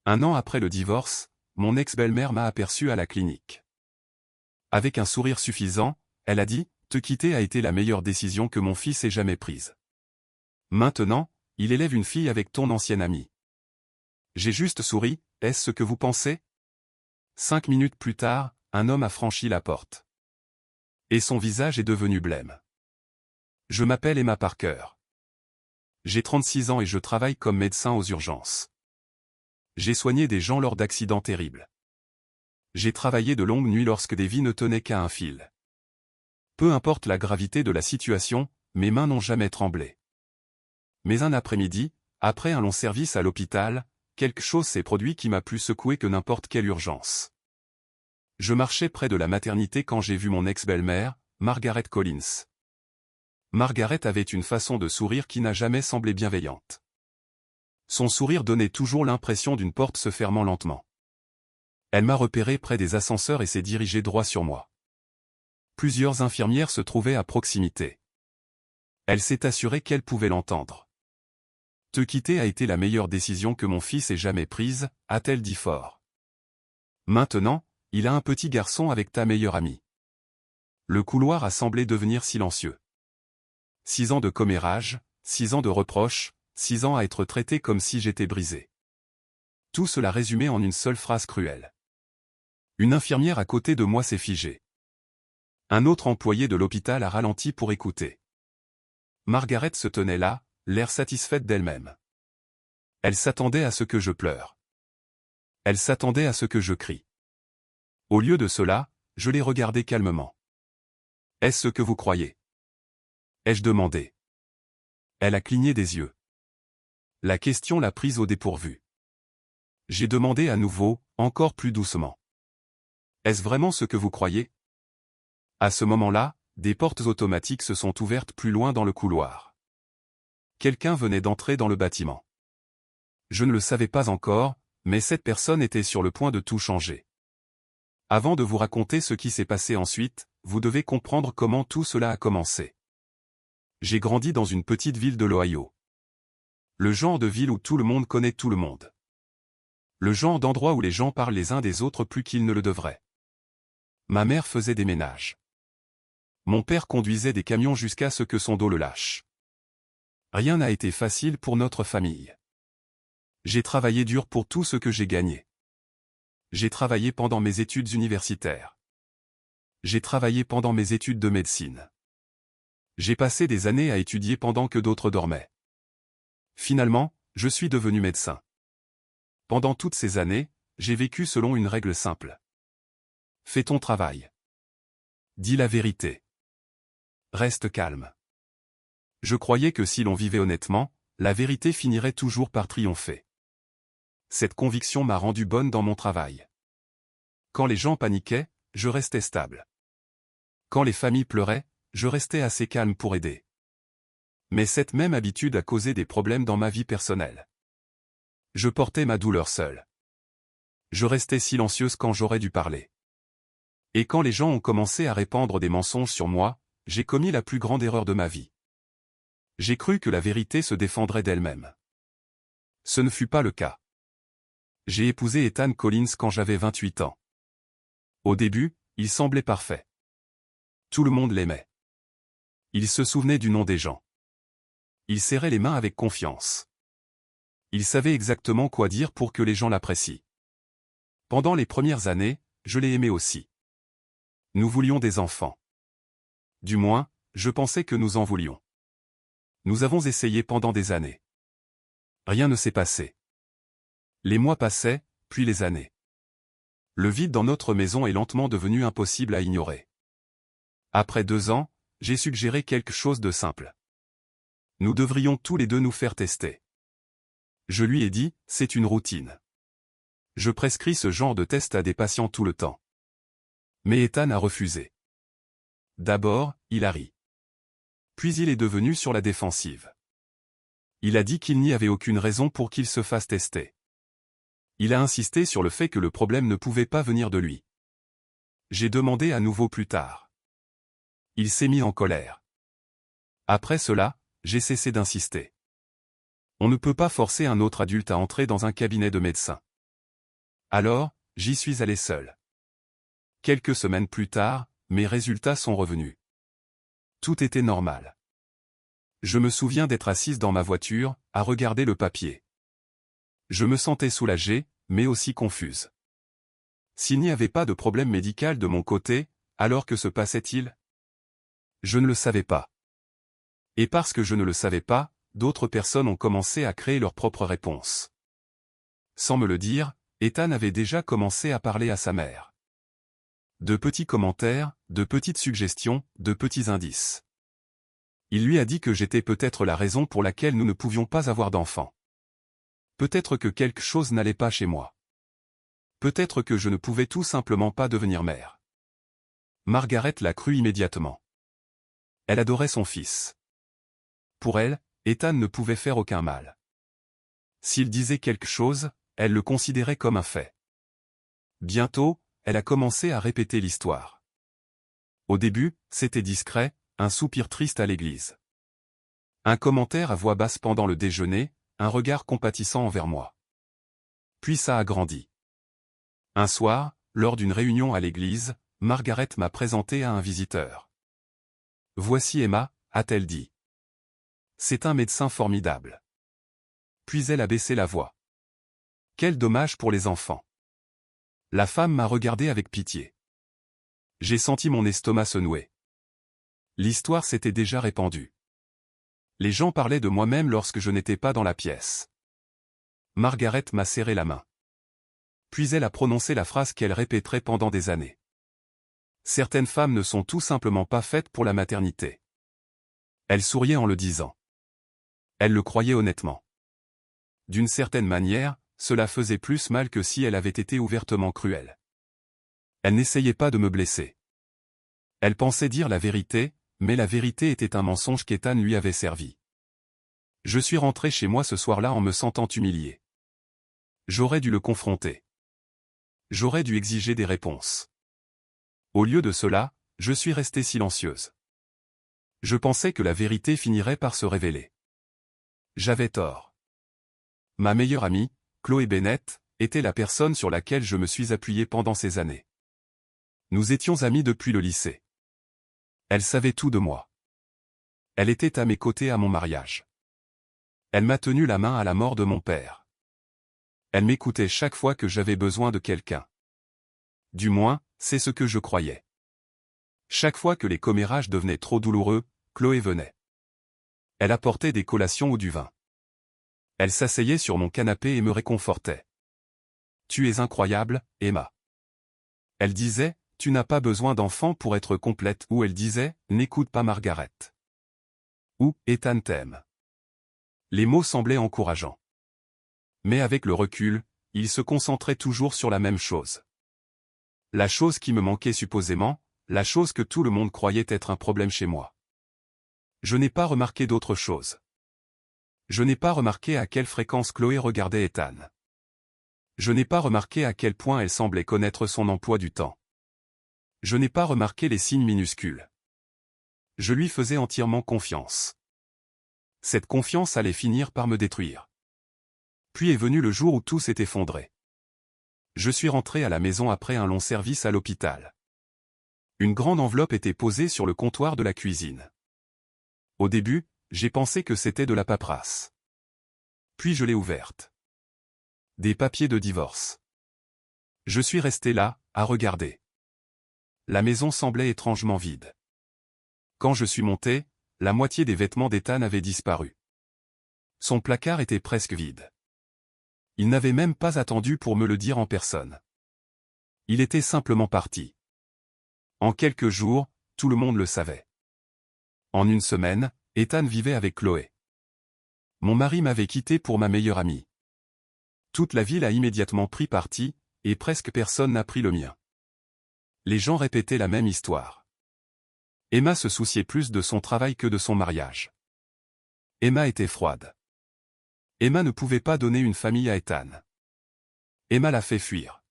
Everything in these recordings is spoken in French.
Un an après le divorce, mon ex-belle-mère m'a aperçu à la clinique. Avec un sourire suffisant, elle a dit « Te quitter a été la meilleure décision que mon fils ait jamais prise. Maintenant, il élève une fille avec ton ancienne amie. » J'ai juste souri, « Est-ce ce que vous pensez ?» 5 minutes plus tard, un homme a franchi la porte. Et son visage est devenu blême. Je m'appelle Emma Parker. J'ai 36 ans et je travaille comme médecin aux urgences. J'ai soigné des gens lors d'accidents terribles. J'ai travaillé de longues nuits lorsque des vies ne tenaient qu'à un fil. Peu importe la gravité de la situation, mes mains n'ont jamais tremblé. Mais un après-midi, après un long service à l'hôpital, quelque chose s'est produit qui m'a plus secoué que n'importe quelle urgence. Je marchais près de la maternité quand j'ai vu mon ex-belle-mère, Margaret Collins. Margaret avait une façon de sourire qui n'a jamais semblé bienveillante. Son sourire donnait toujours l'impression d'une porte se fermant lentement. Elle m'a repéré près des ascenseurs et s'est dirigée droit sur moi. Plusieurs infirmières se trouvaient à proximité. Elle s'est assurée qu'elle pouvait l'entendre. « Te quitter a été la meilleure décision que mon fils ait jamais prise », a-t-elle dit fort. « Maintenant, il a un petit garçon avec ta meilleure amie. » Le couloir a semblé devenir silencieux. 6 ans de commérage, 6 ans de reproches, 6 ans à être traité comme si j'étais brisé. Tout cela résumé en une seule phrase cruelle. Une infirmière à côté de moi s'est figée. Un autre employé de l'hôpital a ralenti pour écouter. Margaret se tenait là, l'air satisfaite d'elle-même. Elle s'attendait à ce que je pleure. Elle s'attendait à ce que je crie. Au lieu de cela, je l'ai regardée calmement. « Est-ce ce que vous croyez ?» ai-je demandé. Elle a cligné des yeux. La question l'a prise au dépourvu. J'ai demandé à nouveau, encore plus doucement. « Est-ce vraiment ce que vous croyez ?» À ce moment-là, des portes automatiques se sont ouvertes plus loin dans le couloir. Quelqu'un venait d'entrer dans le bâtiment. Je ne le savais pas encore, mais cette personne était sur le point de tout changer. Avant de vous raconter ce qui s'est passé ensuite, vous devez comprendre comment tout cela a commencé. J'ai grandi dans une petite ville de l'Ohio. Le genre de ville où tout le monde connaît tout le monde. Le genre d'endroit où les gens parlent les uns des autres plus qu'ils ne le devraient. Ma mère faisait des ménages. Mon père conduisait des camions jusqu'à ce que son dos le lâche. Rien n'a été facile pour notre famille. J'ai travaillé dur pour tout ce que j'ai gagné. J'ai travaillé pendant mes études universitaires. J'ai travaillé pendant mes études de médecine. J'ai passé des années à étudier pendant que d'autres dormaient. Finalement, je suis devenu médecin. Pendant toutes ces années, j'ai vécu selon une règle simple. Fais ton travail. Dis la vérité. Reste calme. Je croyais que si l'on vivait honnêtement, la vérité finirait toujours par triompher. Cette conviction m'a rendu bonne dans mon travail. Quand les gens paniquaient, je restais stable. Quand les familles pleuraient, je restais assez calme pour aider. Mais cette même habitude a causé des problèmes dans ma vie personnelle. Je portais ma douleur seule. Je restais silencieuse quand j'aurais dû parler. Et quand les gens ont commencé à répandre des mensonges sur moi, j'ai commis la plus grande erreur de ma vie. J'ai cru que la vérité se défendrait d'elle-même. Ce ne fut pas le cas. J'ai épousé Ethan Collins quand j'avais 28 ans. Au début, il semblait parfait. Tout le monde l'aimait. Il se souvenait du nom des gens. Il serrait les mains avec confiance. Il savait exactement quoi dire pour que les gens l'apprécient. Pendant les premières années, je l'ai aimé aussi. Nous voulions des enfants. Du moins, je pensais que nous en voulions. Nous avons essayé pendant des années. Rien ne s'est passé. Les mois passaient, puis les années. Le vide dans notre maison est lentement devenu impossible à ignorer. Après 2 ans, j'ai suggéré quelque chose de simple. Nous devrions tous les deux nous faire tester. Je lui ai dit, c'est une routine. Je prescris ce genre de test à des patients tout le temps. Mais Ethan a refusé. D'abord, il a ri. Puis il est devenu sur la défensive. Il a dit qu'il n'y avait aucune raison pour qu'il se fasse tester. Il a insisté sur le fait que le problème ne pouvait pas venir de lui. J'ai demandé à nouveau plus tard. Il s'est mis en colère. Après cela, j'ai cessé d'insister. On ne peut pas forcer un autre adulte à entrer dans un cabinet de médecin. Alors, j'y suis allé seul. Quelques semaines plus tard, mes résultats sont revenus. Tout était normal. Je me souviens d'être assise dans ma voiture, à regarder le papier. Je me sentais soulagée, mais aussi confuse. S'il n'y avait pas de problème médical de mon côté, alors que se passait-il? Je ne le savais pas. Et parce que je ne le savais pas, d'autres personnes ont commencé à créer leurs propres réponses. Sans me le dire, Ethan avait déjà commencé à parler à sa mère. De petits commentaires, de petites suggestions, de petits indices. Il lui a dit que j'étais peut-être la raison pour laquelle nous ne pouvions pas avoir d'enfants. Peut-être que quelque chose n'allait pas chez moi. Peut-être que je ne pouvais tout simplement pas devenir mère. Margaret l'a cru immédiatement. Elle adorait son fils. Pour elle, Ethan ne pouvait faire aucun mal. S'il disait quelque chose, elle le considérait comme un fait. Bientôt, elle a commencé à répéter l'histoire. Au début, c'était discret, un soupir triste à l'église. Un commentaire à voix basse pendant le déjeuner, un regard compatissant envers moi. Puis ça a grandi. Un soir, lors d'une réunion à l'église, Margaret m'a présenté à un visiteur. « Voici Emma », a-t-elle dit. « C'est un médecin formidable. » Puis elle a baissé la voix. « Quel dommage pour les enfants. » La femme m'a regardé avec pitié. J'ai senti mon estomac se nouer. L'histoire s'était déjà répandue. Les gens parlaient de moi-même lorsque je n'étais pas dans la pièce. Margaret m'a serré la main. Puis elle a prononcé la phrase qu'elle répéterait pendant des années. Certaines femmes ne sont tout simplement pas faites pour la maternité. Elle souriait en le disant. Elle le croyait honnêtement. D'une certaine manière, cela faisait plus mal que si elle avait été ouvertement cruelle. Elle n'essayait pas de me blesser. Elle pensait dire la vérité, mais la vérité était un mensonge qu'Ethan lui avait servi. Je suis rentré chez moi ce soir-là en me sentant humilié. J'aurais dû le confronter. J'aurais dû exiger des réponses. Au lieu de cela, je suis restée silencieuse. Je pensais que la vérité finirait par se révéler. J'avais tort. Ma meilleure amie, Chloé Bennett, était la personne sur laquelle je me suis appuyé pendant ces années. Nous étions amies depuis le lycée. Elle savait tout de moi. Elle était à mes côtés à mon mariage. Elle m'a tenu la main à la mort de mon père. Elle m'écoutait chaque fois que j'avais besoin de quelqu'un. Du moins, c'est ce que je croyais. Chaque fois que les commérages devenaient trop douloureux, Chloé venait. Elle apportait des collations ou du vin. Elle s'asseyait sur mon canapé et me réconfortait. « Tu es incroyable, Emma. » Elle disait, « Tu n'as pas besoin d'enfants pour être complète » ou elle disait, « N'écoute pas Margaret. » Ou « Ethan t'aime. » Les mots semblaient encourageants. Mais avec le recul, ils se concentraient toujours sur la même chose. La chose qui me manquait supposément, la chose que tout le monde croyait être un problème chez moi. Je n'ai pas remarqué d'autre chose. Je n'ai pas remarqué à quelle fréquence Chloé regardait Ethan. Je n'ai pas remarqué à quel point elle semblait connaître son emploi du temps. Je n'ai pas remarqué les signes minuscules. Je lui faisais entièrement confiance. Cette confiance allait finir par me détruire. Puis est venu le jour où tout s'est effondré. Je suis rentré à la maison après un long service à l'hôpital. Une grande enveloppe était posée sur le comptoir de la cuisine. Au début, j'ai pensé que c'était de la paperasse. Puis je l'ai ouverte. Des papiers de divorce. Je suis resté là, à regarder. La maison semblait étrangement vide. Quand je suis monté, la moitié des vêtements d'Ethan avaient disparu. Son placard était presque vide. Il n'avait même pas attendu pour me le dire en personne. Il était simplement parti. En quelques jours, tout le monde le savait. En une semaine, Ethan vivait avec Chloé. Mon mari m'avait quitté pour ma meilleure amie. Toute la ville a immédiatement pris parti, et presque personne n'a pris le mien. Les gens répétaient la même histoire. Emma se souciait plus de son travail que de son mariage. Emma était froide. Emma ne pouvait pas donner une famille à Ethan. Emma l'a fait fuir.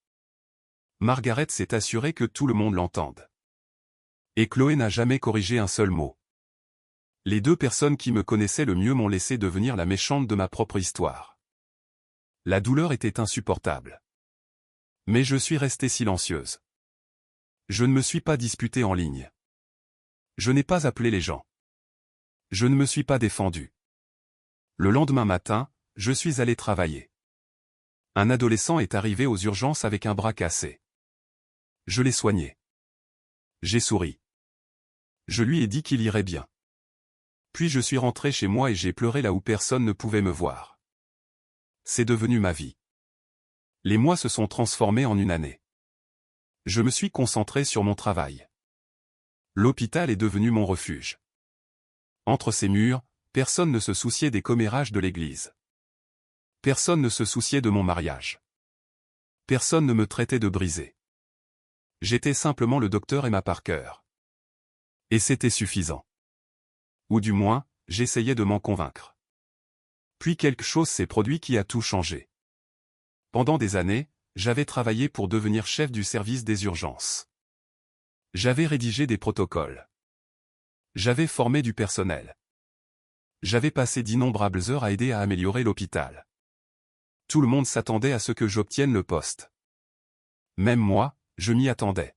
Margaret s'est assurée que tout le monde l'entende. Et Chloé n'a jamais corrigé un seul mot. Les deux personnes qui me connaissaient le mieux m'ont laissé devenir la méchante de ma propre histoire. La douleur était insupportable. Mais je suis restée silencieuse. Je ne me suis pas disputée en ligne. Je n'ai pas appelé les gens. Je ne me suis pas défendue. Le lendemain matin, je suis allé travailler. Un adolescent est arrivé aux urgences avec un bras cassé. Je l'ai soigné. J'ai souri. Je lui ai dit qu'il irait bien. Puis je suis rentré chez moi et j'ai pleuré là où personne ne pouvait me voir. C'est devenu ma vie. Les mois se sont transformés en une année. Je me suis concentré sur mon travail. L'hôpital est devenu mon refuge. Entre ces murs, personne ne se souciait des commérages de l'église. Personne ne se souciait de mon mariage. Personne ne me traitait de brisé. J'étais simplement le docteur Emma Parker. Et c'était suffisant. Ou du moins, j'essayais de m'en convaincre. Puis quelque chose s'est produit qui a tout changé. Pendant des années, j'avais travaillé pour devenir chef du service des urgences. J'avais rédigé des protocoles. J'avais formé du personnel. J'avais passé d'innombrables heures à aider à améliorer l'hôpital. Tout le monde s'attendait à ce que j'obtienne le poste. Même moi, je m'y attendais.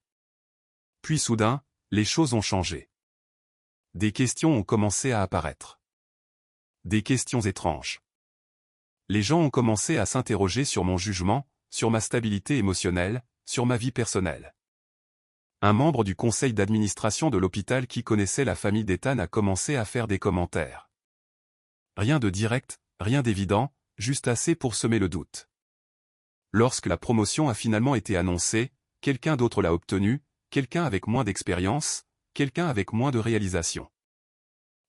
Puis soudain, les choses ont changé. Des questions ont commencé à apparaître. Des questions étranges. Les gens ont commencé à s'interroger sur mon jugement, sur ma stabilité émotionnelle, sur ma vie personnelle. Un membre du conseil d'administration de l'hôpital qui connaissait la famille d'Ethan a commencé à faire des commentaires. Rien de direct, rien d'évident, juste assez pour semer le doute. Lorsque la promotion a finalement été annoncée, quelqu'un d'autre l'a obtenue, quelqu'un avec moins d'expérience, quelqu'un avec moins de réalisation.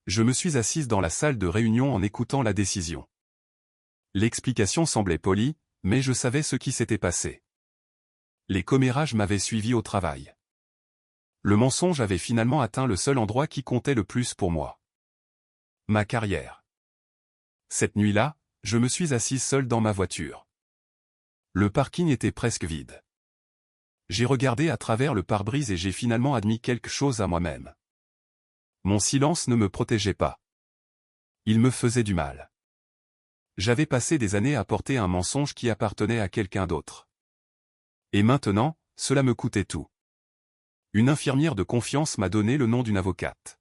Je me suis assise dans la salle de réunion en écoutant la décision. L'explication semblait polie, mais je savais ce qui s'était passé. Les commérages m'avaient suivi au travail. Le mensonge avait finalement atteint le seul endroit qui comptait le plus pour moi. Ma carrière. Cette nuit-là, je me suis assise seule dans ma voiture. Le parking était presque vide. J'ai regardé à travers le pare-brise et j'ai finalement admis quelque chose à moi-même. Mon silence ne me protégeait pas. Il me faisait du mal. J'avais passé des années à porter un mensonge qui appartenait à quelqu'un d'autre. Et maintenant, cela me coûtait tout. Une infirmière de confiance m'a donné le nom d'une avocate.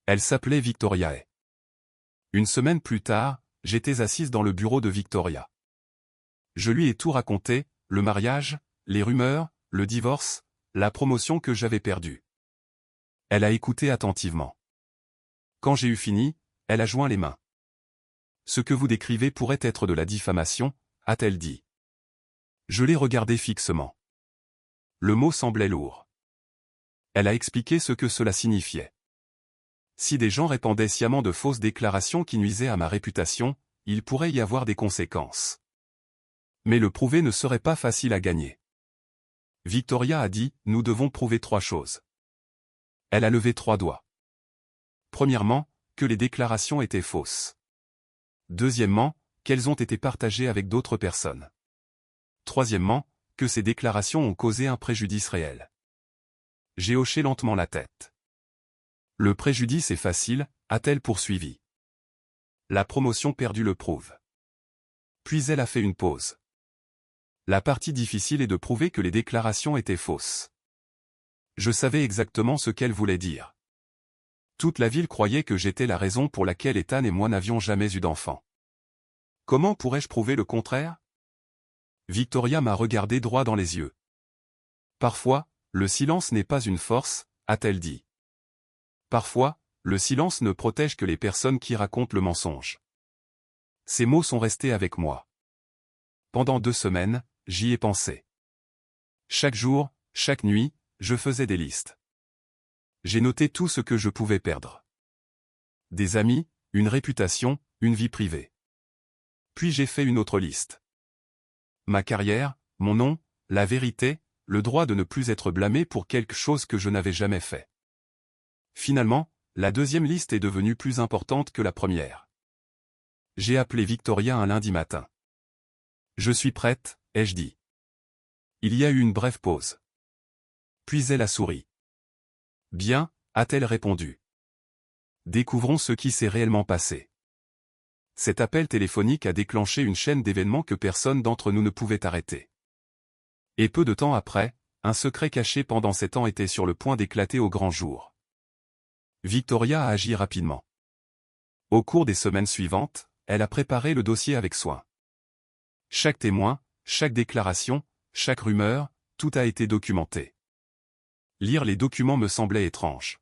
Elle s'appelait Victoria Hay. Une semaine plus tard, j'étais assise dans le bureau de Victoria. Je lui ai tout raconté, le mariage, les rumeurs, le divorce, la promotion que j'avais perdue. Elle a écouté attentivement. Quand j'ai eu fini, elle a joint les mains. Ce que vous décrivez pourrait être de la diffamation, a-t-elle dit. Je l'ai regardé fixement. Le mot semblait lourd. Elle a expliqué ce que cela signifiait. Si des gens répandaient sciemment de fausses déclarations qui nuisaient à ma réputation, il pourrait y avoir des conséquences. Mais le prouver ne serait pas facile à gagner. Victoria a dit, nous devons prouver 3 choses. Elle a levé 3 doigts. Premièrement, que les déclarations étaient fausses. Deuxièmement, qu'elles ont été partagées avec d'autres personnes. Troisièmement, que ces déclarations ont causé un préjudice réel. J'ai hoché lentement la tête. Le préjudice est facile, a-t-elle poursuivi. La promotion perdue le prouve. Puis elle a fait une pause. La partie difficile est de prouver que les déclarations étaient fausses. Je savais exactement ce qu'elle voulait dire. Toute la ville croyait que j'étais la raison pour laquelle Ethan et moi n'avions jamais eu d'enfant. Comment pourrais-je prouver le contraire? Victoria m'a regardé droit dans les yeux. Parfois, le silence n'est pas une force, a-t-elle dit. Parfois, le silence ne protège que les personnes qui racontent le mensonge. Ces mots sont restés avec moi. Pendant 2 semaines, j'y ai pensé. Chaque jour, chaque nuit, je faisais des listes. J'ai noté tout ce que je pouvais perdre. Des amis, une réputation, une vie privée. Puis j'ai fait une autre liste. Ma carrière, mon nom, la vérité, le droit de ne plus être blâmé pour quelque chose que je n'avais jamais fait. Finalement, la deuxième liste est devenue plus importante que la première. J'ai appelé Victoria un lundi matin. Je suis prête, ai-je dit. Il y a eu une brève pause. Puis elle a souri. Bien, a-t-elle répondu. Découvrons ce qui s'est réellement passé. Cet appel téléphonique a déclenché une chaîne d'événements que personne d'entre nous ne pouvait arrêter. Et peu de temps après, un secret caché pendant 7 ans était sur le point d'éclater au grand jour. Victoria a agi rapidement. Au cours des semaines suivantes, elle a préparé le dossier avec soin. Chaque témoin, chaque déclaration, chaque rumeur, tout a été documenté. Lire les documents me semblait étrange.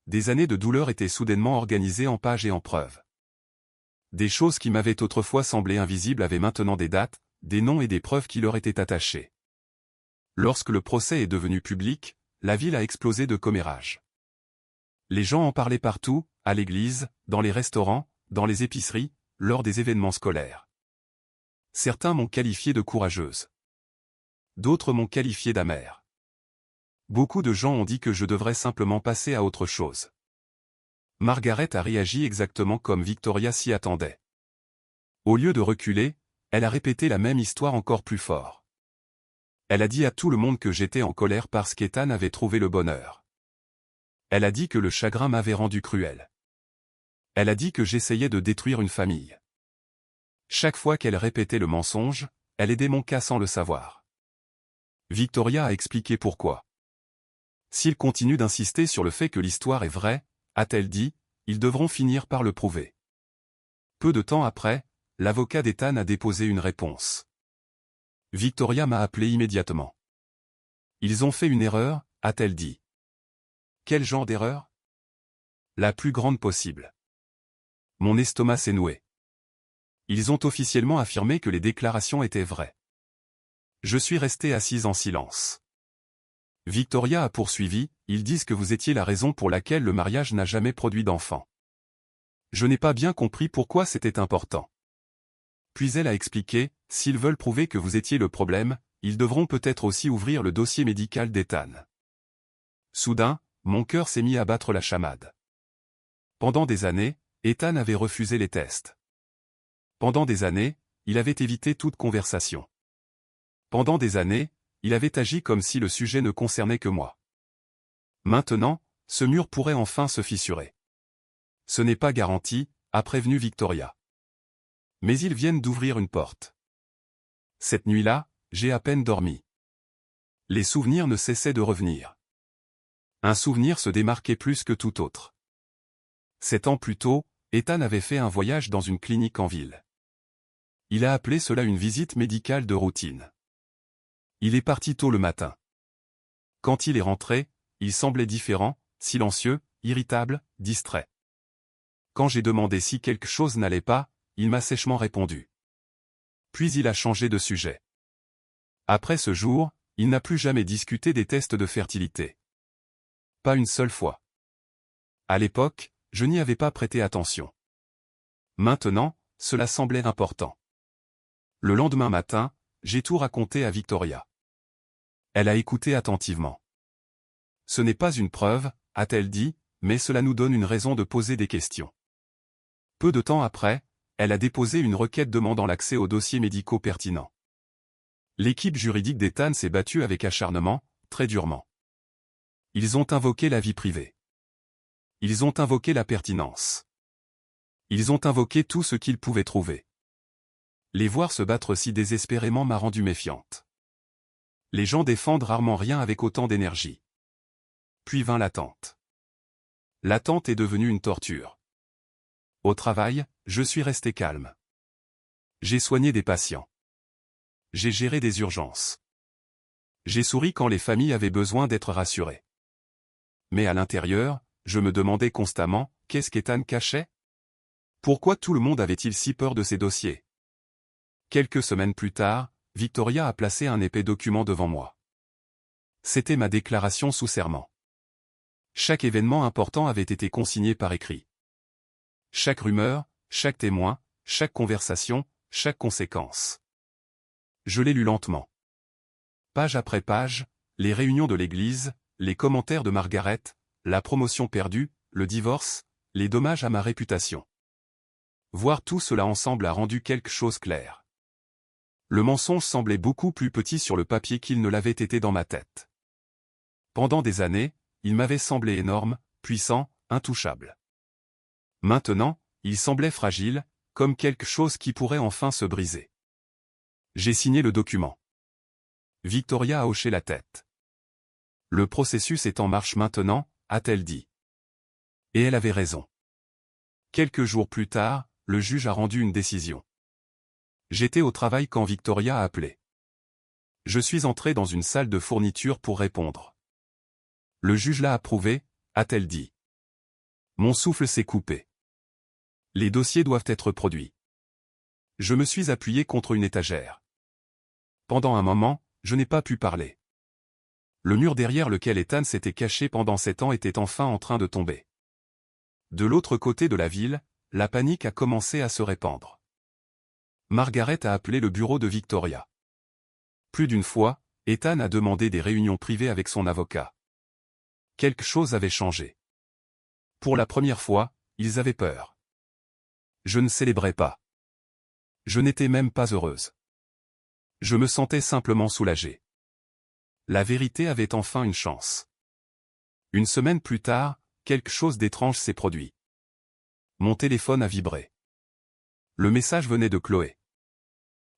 Des années de douleur étaient soudainement organisées en pages et en preuves. Des choses qui m'avaient autrefois semblé invisibles avaient maintenant des dates, des noms et des preuves qui leur étaient attachés. Lorsque le procès est devenu public, la ville a explosé de commérages. Les gens en parlaient partout, à l'église, dans les restaurants, dans les épiceries, lors des événements scolaires. Certains m'ont qualifié de courageuse. D'autres m'ont qualifié d'amère. Beaucoup de gens ont dit que je devrais simplement passer à autre chose. Margaret a réagi exactement comme Victoria s'y attendait. Au lieu de reculer, elle a répété la même histoire encore plus fort. Elle a dit à tout le monde que j'étais en colère parce qu'Ethan avait trouvé le bonheur. Elle a dit que le chagrin m'avait rendu cruel. Elle a dit que j'essayais de détruire une famille. Chaque fois qu'elle répétait le mensonge, elle aidait mon cas sans le savoir. Victoria a expliqué pourquoi. S'ils continuent d'insister sur le fait que l'histoire est vraie, a-t-elle dit, ils devront finir par le prouver. Peu de temps après, l'avocat d'Ethan a déposé une réponse. Victoria m'a appelé immédiatement. Ils ont fait une erreur, a-t-elle dit. Quel genre d'erreur? La plus grande possible. Mon estomac s'est noué. Ils ont officiellement affirmé que les déclarations étaient vraies. Je suis resté assise en silence. Victoria a poursuivi, ils disent que vous étiez la raison pour laquelle le mariage n'a jamais produit d'enfant. Je n'ai pas bien compris pourquoi c'était important. Puis elle a expliqué, s'ils veulent prouver que vous étiez le problème, ils devront peut-être aussi ouvrir le dossier médical d'Ethan. Soudain, mon cœur s'est mis à battre la chamade. Pendant des années, Ethan avait refusé les tests. Pendant des années, il avait évité toute conversation. Pendant des années, il avait agi comme si le sujet ne concernait que moi. Maintenant, ce mur pourrait enfin se fissurer. Ce n'est pas garanti, a prévenu Victoria. Mais ils viennent d'ouvrir une porte. Cette nuit-là, j'ai à peine dormi. Les souvenirs ne cessaient de revenir. Un souvenir se démarquait plus que tout autre. 7 ans plus tôt, Ethan avait fait un voyage dans une clinique en ville. Il a appelé cela une visite médicale de routine. Il est parti tôt le matin. Quand il est rentré, il semblait différent, silencieux, irritable, distrait. Quand j'ai demandé si quelque chose n'allait pas, il m'a sèchement répondu. Puis il a changé de sujet. Après ce jour, il n'a plus jamais discuté des tests de fertilité. Pas une seule fois. À l'époque, je n'y avais pas prêté attention. Maintenant, cela semblait important. Le lendemain matin, j'ai tout raconté à Victoria. Elle a écouté attentivement. Ce n'est pas une preuve, a-t-elle dit, mais cela nous donne une raison de poser des questions. Peu de temps après, elle a déposé une requête demandant l'accès aux dossiers médicaux pertinents. L'équipe juridique d'Ethan s'est battue avec acharnement, très durement. Ils ont invoqué la vie privée. Ils ont invoqué la pertinence. Ils ont invoqué tout ce qu'ils pouvaient trouver. Les voir se battre si désespérément m'a rendu méfiante. Les gens défendent rarement rien avec autant d'énergie. Puis vint l'attente. L'attente est devenue une torture. Au travail, je suis resté calme. J'ai soigné des patients. J'ai géré des urgences. J'ai souri quand les familles avaient besoin d'être rassurées. Mais à l'intérieur, je me demandais constamment, qu'est-ce qu'Ethan cachait? Pourquoi tout le monde avait-il si peur de ces dossiers? Quelques semaines plus tard, Victoria a placé un épais document devant moi. C'était ma déclaration sous serment. Chaque événement important avait été consigné par écrit. Chaque rumeur, chaque témoin, chaque conversation, chaque conséquence. Je l'ai lu lentement. Page après page, les réunions de l'église, les commentaires de Margaret, la promotion perdue, le divorce, les dommages à ma réputation. Voir tout cela ensemble a rendu quelque chose clair. Le mensonge semblait beaucoup plus petit sur le papier qu'il ne l'avait été dans ma tête. Pendant des années, il m'avait semblé énorme, puissant, intouchable. Maintenant, il semblait fragile, comme quelque chose qui pourrait enfin se briser. J'ai signé le document. Victoria a hoché la tête. Le processus est en marche maintenant, a-t-elle dit. Et elle avait raison. Quelques jours plus tard, le juge a rendu une décision. J'étais au travail quand Victoria a appelé. Je suis entré dans une salle de fourniture pour répondre. Le juge l'a approuvé, a-t-elle dit. Mon souffle s'est coupé. Les dossiers doivent être produits. Je me suis appuyé contre une étagère. Pendant un moment, je n'ai pas pu parler. Le mur derrière lequel Ethan s'était caché pendant 7 ans était enfin en train de tomber. De l'autre côté de la ville, la panique a commencé à se répandre. Margaret a appelé le bureau de Victoria. Plus d'une fois, Ethan a demandé des réunions privées avec son avocat. Quelque chose avait changé. Pour la première fois, ils avaient peur. Je ne célébrais pas. Je n'étais même pas heureuse. Je me sentais simplement soulagée. La vérité avait enfin une chance. Une semaine plus tard, quelque chose d'étrange s'est produit. Mon téléphone a vibré. Le message venait de Chloé.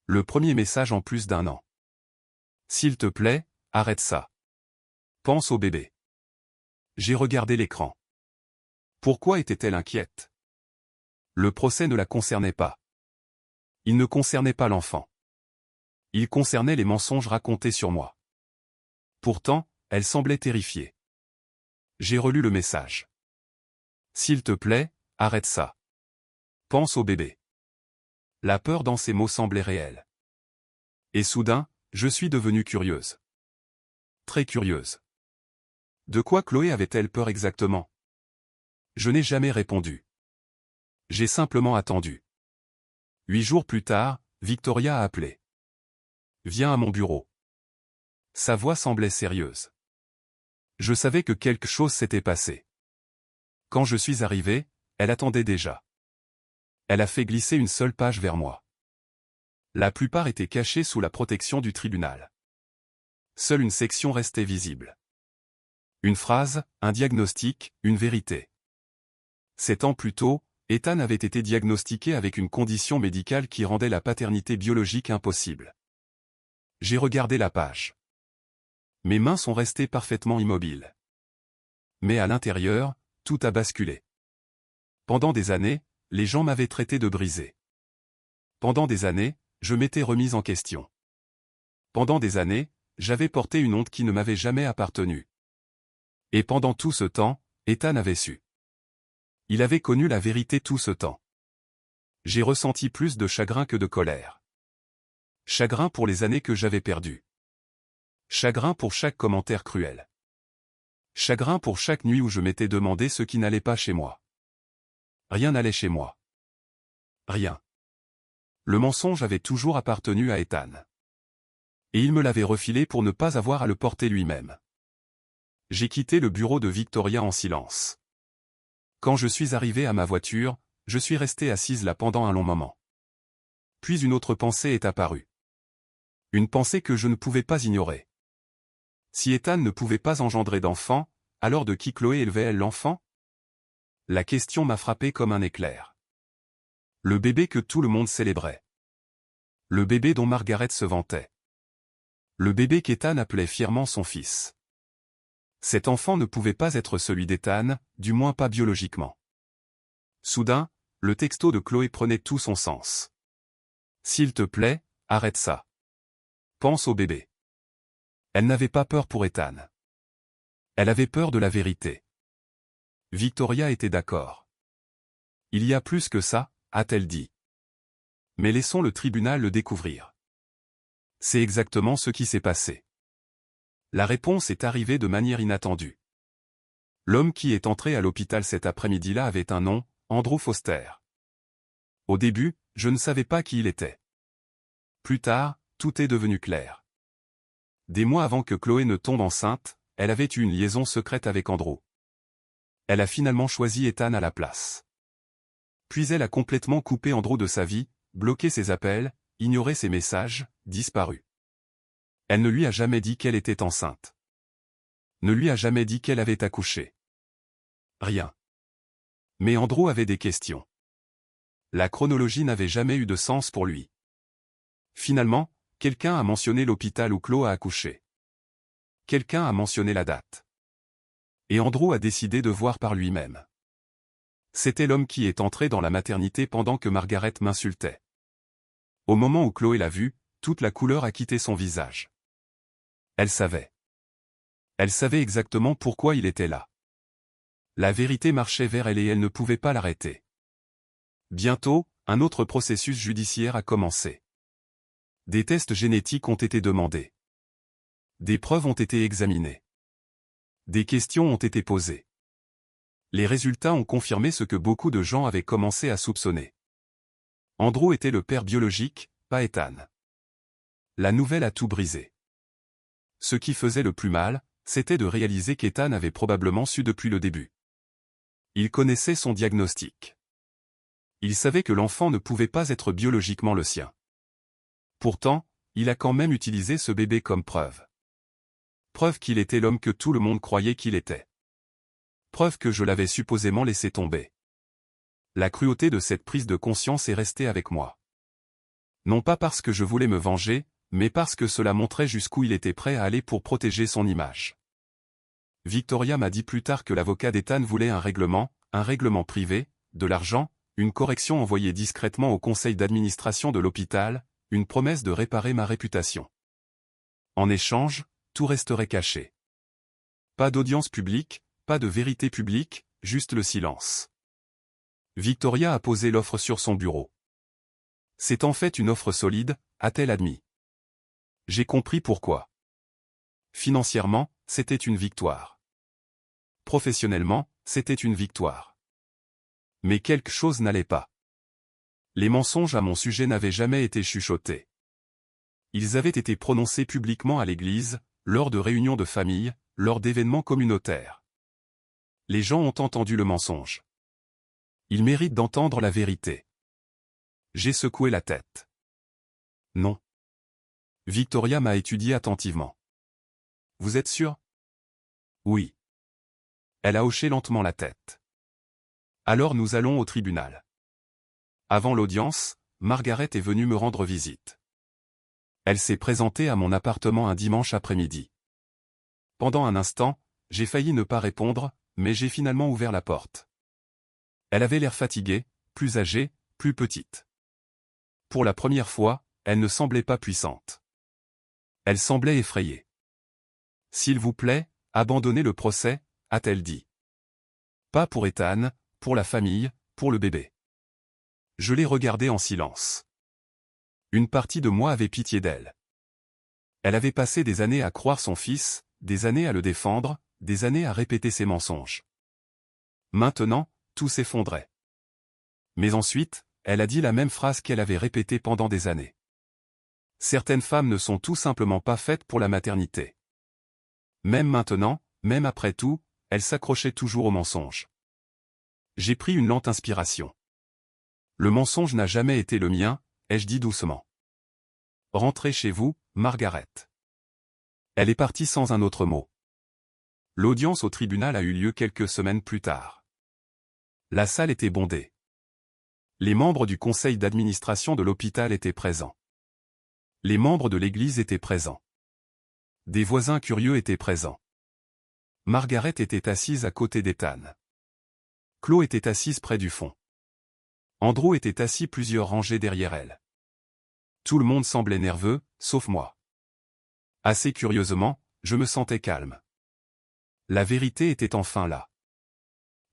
Le premier message en plus d'1 an. S'il te plaît, arrête ça. Pense au bébé. J'ai regardé l'écran. Pourquoi était-elle inquiète? Le procès ne la concernait pas. Il ne concernait pas l'enfant. Il concernait les mensonges racontés sur moi. Pourtant, elle semblait terrifiée. J'ai relu le message. S'il te plaît, arrête ça. Pense au bébé. La peur dans ces mots semblait réelle. Et soudain, je suis devenue curieuse. Très curieuse. De quoi Chloé avait-elle peur exactement? Je n'ai jamais répondu. J'ai simplement attendu. 8 jours plus tard, Victoria a appelé. Viens à mon bureau. Sa voix semblait sérieuse. Je savais que quelque chose s'était passé. Quand je suis arrivé, elle attendait déjà. Elle a fait glisser une seule page vers moi. La plupart étaient cachés sous la protection du tribunal. Seule une section restait visible. Une phrase, un diagnostic, une vérité. 7 ans plus tôt, Ethan avait été diagnostiqué avec une condition médicale qui rendait la paternité biologique impossible. J'ai regardé la page. Mes mains sont restées parfaitement immobiles. Mais à l'intérieur, tout a basculé. Pendant des années, les gens m'avaient traité de brisé. Pendant des années, je m'étais remise en question. Pendant des années, j'avais porté une honte qui ne m'avait jamais appartenu. Et pendant tout ce temps, Ethan avait su. Il avait connu la vérité tout ce temps. J'ai ressenti plus de chagrin que de colère. Chagrin pour les années que j'avais perdues. Chagrin pour chaque commentaire cruel. Chagrin pour chaque nuit où je m'étais demandé ce qui n'allait pas chez moi. Rien n'allait chez moi. Rien. Le mensonge avait toujours appartenu à Ethan. Et il me l'avait refilé pour ne pas avoir à le porter lui-même. J'ai quitté le bureau de Victoria en silence. Quand je suis arrivé à ma voiture, je suis resté assise là pendant un long moment. Puis une autre pensée est apparue. Une pensée que je ne pouvais pas ignorer. Si Ethan ne pouvait pas engendrer d'enfant, alors de qui Chloé élevait-elle l'enfant? La question m'a frappé comme un éclair. Le bébé que tout le monde célébrait. Le bébé dont Margaret se vantait. Le bébé qu'Ethan appelait fièrement son fils. Cet enfant ne pouvait pas être celui d'Ethan, du moins pas biologiquement. Soudain, le texto de Chloé prenait tout son sens. S'il te plaît, arrête ça. Pense au bébé. Elle n'avait pas peur pour Ethan. Elle avait peur de la vérité. Victoria était d'accord. Il y a plus que ça, a-t-elle dit. Mais laissons le tribunal le découvrir. C'est exactement ce qui s'est passé. La réponse est arrivée de manière inattendue. L'homme qui est entré à l'hôpital cet après-midi-là avait un nom, Andrew Foster. Au début, je ne savais pas qui il était. Plus tard, tout est devenu clair. Des mois avant que Chloé ne tombe enceinte, elle avait eu une liaison secrète avec Andrew. Elle a finalement choisi Ethan à la place. Puis elle a complètement coupé Andrew de sa vie, bloqué ses appels, ignoré ses messages, disparu. Elle ne lui a jamais dit qu'elle était enceinte. Ne lui a jamais dit qu'elle avait accouché. Rien. Mais Andrew avait des questions. La chronologie n'avait jamais eu de sens pour lui. Finalement, quelqu'un a mentionné l'hôpital où Chloé a accouché. Quelqu'un a mentionné la date. Et Andrew a décidé de voir par lui-même. C'était l'homme qui est entré dans la maternité pendant que Margaret m'insultait. Au moment où Chloé l'a vu, toute la couleur a quitté son visage. Elle savait. Elle savait exactement pourquoi il était là. La vérité marchait vers elle et elle ne pouvait pas l'arrêter. Bientôt, un autre processus judiciaire a commencé. Des tests génétiques ont été demandés. Des preuves ont été examinées. Des questions ont été posées. Les résultats ont confirmé ce que beaucoup de gens avaient commencé à soupçonner. Andrew était le père biologique, pas Ethan. La nouvelle a tout brisé. Ce qui faisait le plus mal, c'était de réaliser qu'Ethan avait probablement su depuis le début. Il connaissait son diagnostic. Il savait que l'enfant ne pouvait pas être biologiquement le sien. Pourtant, il a quand même utilisé ce bébé comme preuve. Preuve qu'il était l'homme que tout le monde croyait qu'il était. Preuve que je l'avais supposément laissé tomber. La cruauté de cette prise de conscience est restée avec moi. Non pas parce que je voulais me venger, mais parce que cela montrait jusqu'où il était prêt à aller pour protéger son image. Victoria m'a dit plus tard que l'avocat d'Ethan voulait un règlement privé, de l'argent, une correction envoyée discrètement au conseil d'administration de l'hôpital, une promesse de réparer ma réputation. En échange, tout resterait caché. Pas d'audience publique, pas de vérité publique, juste le silence. Victoria a posé l'offre sur son bureau. C'est en fait une offre solide, a-t-elle admis. J'ai compris pourquoi. Financièrement, c'était une victoire. Professionnellement, c'était une victoire. Mais quelque chose n'allait pas. Les mensonges à mon sujet n'avaient jamais été chuchotés. Ils avaient été prononcés publiquement à l'église, lors de réunions de famille, lors d'événements communautaires. Les gens ont entendu le mensonge. Ils méritent d'entendre la vérité. J'ai secoué la tête. Non. Victoria m'a étudié attentivement. Vous êtes sûr? Oui. Elle a hoché lentement la tête. Alors nous allons au tribunal. Avant l'audience, Margaret est venue me rendre visite. Elle s'est présentée à mon appartement un dimanche après-midi. Pendant un instant, j'ai failli ne pas répondre, mais j'ai finalement ouvert la porte. Elle avait l'air fatiguée, plus âgée, plus petite. Pour la première fois, elle ne semblait pas puissante. Elle semblait effrayée. « S'il vous plaît, abandonnez le procès », a-t-elle dit. Pas pour Ethan, pour la famille, pour le bébé. Je l'ai regardée en silence. Une partie de moi avait pitié d'elle. Elle avait passé des années à croire son fils, des années à le défendre, des années à répéter ses mensonges. Maintenant, tout s'effondrait. Mais ensuite, elle a dit la même phrase qu'elle avait répétée pendant des années. Certaines femmes ne sont tout simplement pas faites pour la maternité. Même maintenant, même après tout, elle s'accrochait toujours au mensonge. J'ai pris une lente inspiration. Le mensonge n'a jamais été le mien, ai-je dit doucement. Rentrez chez vous, Margaret. Elle est partie sans un autre mot. L'audience au tribunal a eu lieu quelques semaines plus tard. La salle était bondée. Les membres du conseil d'administration de l'hôpital étaient présents. Les membres de l'église étaient présents. Des voisins curieux étaient présents. Margaret était assise à côté d'Ethan. Chloé était assise près du fond. Andrew était assis plusieurs rangées derrière elle. Tout le monde semblait nerveux, sauf moi. Assez curieusement, je me sentais calme. La vérité était enfin là.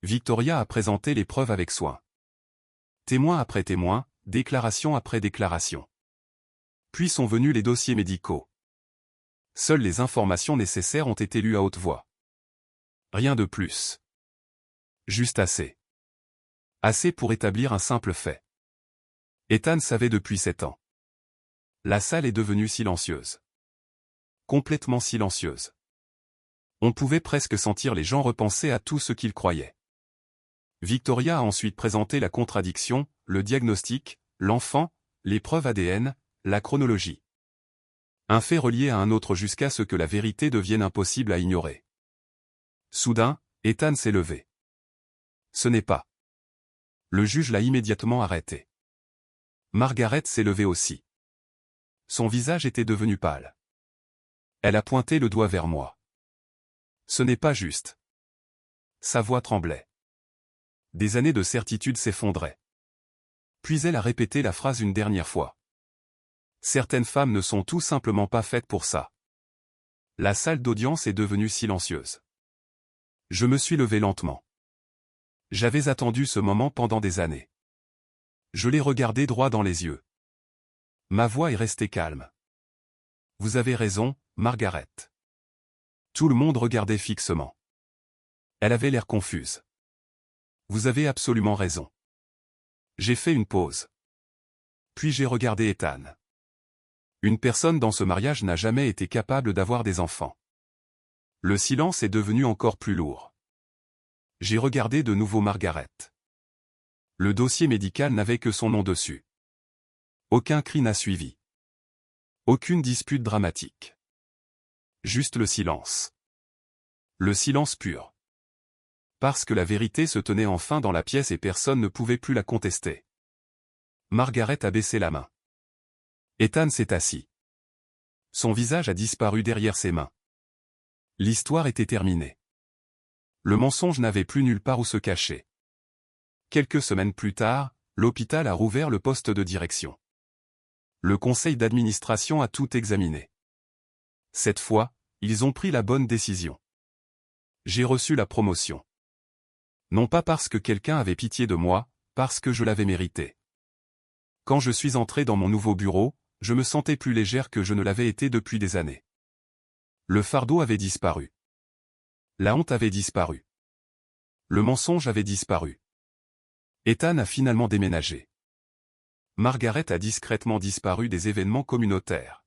Victoria a présenté les preuves avec soin. Témoin après témoin, déclaration après déclaration. Puis sont venus les dossiers médicaux. Seules les informations nécessaires ont été lues à haute voix. Rien de plus. Juste assez. Assez pour établir un simple fait. Ethan savait depuis 7 ans. La salle est devenue silencieuse. Complètement silencieuse. On pouvait presque sentir les gens repenser à tout ce qu'ils croyaient. Victoria a ensuite présenté la contradiction, le diagnostic, l'enfant, les preuves ADN, la chronologie. Un fait relié à un autre jusqu'à ce que la vérité devienne impossible à ignorer. Soudain, Ethan s'est levé. Ce n'est pas. Le juge l'a immédiatement arrêté. Margaret s'est levée aussi. Son visage était devenu pâle. Elle a pointé le doigt vers moi. Ce n'est pas juste. Sa voix tremblait. Des années de certitude s'effondraient. Puis elle a répété la phrase une dernière fois. Certaines femmes ne sont tout simplement pas faites pour ça. La salle d'audience est devenue silencieuse. Je me suis levé lentement. J'avais attendu ce moment pendant des années. Je l'ai regardé droit dans les yeux. Ma voix est restée calme. Vous avez raison, Margaret. Tout le monde regardait fixement. Elle avait l'air confuse. Vous avez absolument raison. J'ai fait une pause. Puis j'ai regardé Ethan. Une personne dans ce mariage n'a jamais été capable d'avoir des enfants. Le silence est devenu encore plus lourd. J'ai regardé de nouveau Margaret. Le dossier médical n'avait que son nom dessus. Aucun cri n'a suivi. Aucune dispute dramatique. Juste le silence. Le silence pur. Parce que la vérité se tenait enfin dans la pièce et personne ne pouvait plus la contester. Margaret a baissé la main. Ethan s'est assis. Son visage a disparu derrière ses mains. L'histoire était terminée. Le mensonge n'avait plus nulle part où se cacher. Quelques semaines plus tard, l'hôpital a rouvert le poste de direction. Le conseil d'administration a tout examiné. Cette fois, ils ont pris la bonne décision. J'ai reçu la promotion. Non pas parce que quelqu'un avait pitié de moi, parce que je l'avais mérité. Quand je suis entré dans mon nouveau bureau, je me sentais plus légère que je ne l'avais été depuis des années. Le fardeau avait disparu. La honte avait disparu. Le mensonge avait disparu. Ethan a finalement déménagé. Margaret a discrètement disparu des événements communautaires.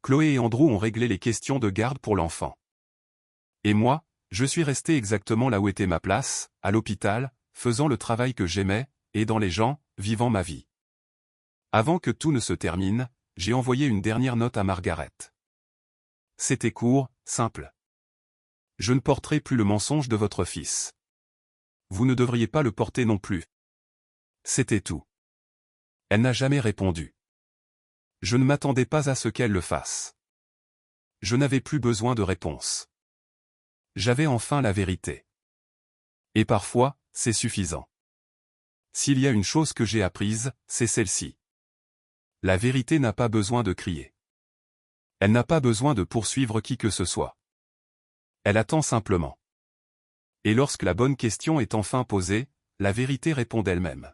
Chloé et Andrew ont réglé les questions de garde pour l'enfant. Et moi, je suis resté exactement là où était ma place, à l'hôpital, faisant le travail que j'aimais, et dans les gens, vivant ma vie. Avant que tout ne se termine, j'ai envoyé une dernière note à Margaret. C'était court, simple. Je ne porterai plus le mensonge de votre fils. Vous ne devriez pas le porter non plus. C'était tout. Elle n'a jamais répondu. Je ne m'attendais pas à ce qu'elle le fasse. Je n'avais plus besoin de réponse. J'avais enfin la vérité. Et parfois, c'est suffisant. S'il y a une chose que j'ai apprise, c'est celle-ci. La vérité n'a pas besoin de crier. Elle n'a pas besoin de poursuivre qui que ce soit. Elle attend simplement. Et lorsque la bonne question est enfin posée, la vérité répond d'elle-même.